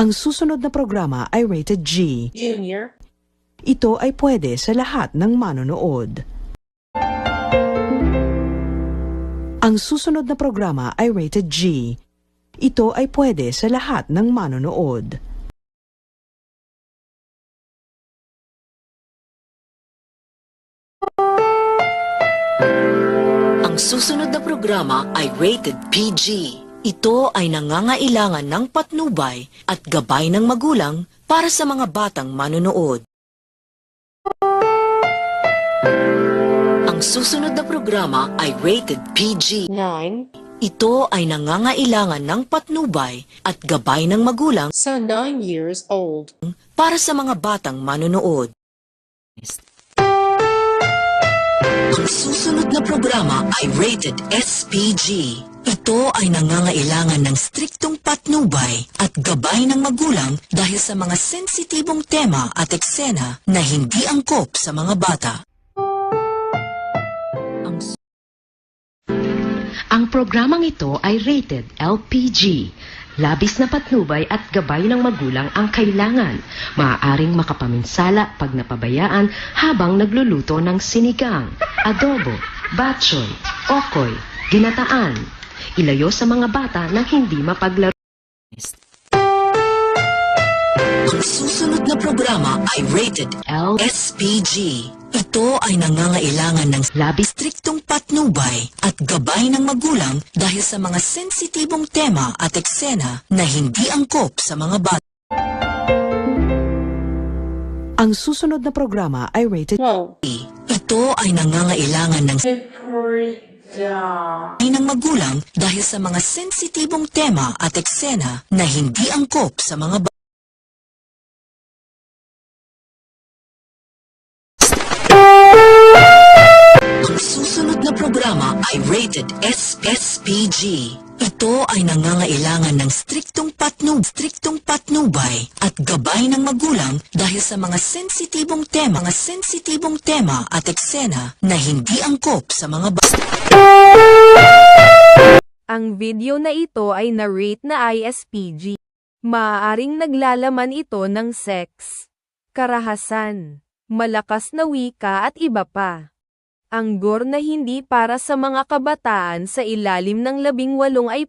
Ang susunod na programa ay rated G. Junior. Ito ay pwede sa lahat ng manonood. Ang susunod na programa ay rated G. Ito ay pwede sa lahat ng manonood. Ang susunod na programa ay rated PG. Ito ay nangangailangan ng patnubay at gabay ng magulang para sa mga batang manonood. Ang susunod na programa ay rated PG. 9. Ito ay nangangailangan ng patnubay at gabay ng magulang So 9 years old. para sa mga batang manonood. Ang susunod na programa ay rated SPG. Ito ay nangangailangan ng striktong patnubay at gabay ng magulang dahil sa mga sensitibong tema at eksena na hindi angkop sa mga bata. Ang programang ito ay rated LPG. Labis na patnubay at gabay ng magulang ang kailangan. Maaaring makapaminsala pag napabayaan habang nagluluto ng sinigang, adobo, batchoy, okoy, ginataan. Ilayo sa mga bata na hindi mapaglaro. Ang susunod na programa ay rated SPG. Ito ay nangangailangan ng labis striktong patnubay at gabay ng magulang dahil sa mga sensitibong tema at eksena na hindi angkop sa mga bata. Ang susunod na programa ay rated 12. Ito ay nangangailangan ng ng magulang dahil sa mga sensitibong tema at eksena na hindi angkop sa mga bata. Ang susunod na programa ay rated SPG. Ito ay nangangailangan ng striktong patnubay at gabay ng magulang dahil sa mga sensitibong tema at eksena na hindi angkop sa mga bata. Ang video na ito ay na-rate na ISPG. Maaaring naglalaman ito ng sex, karahasan, malakas na wika at iba pa. Ang gore na hindi para sa mga kabataan sa ilalim ng 18 ay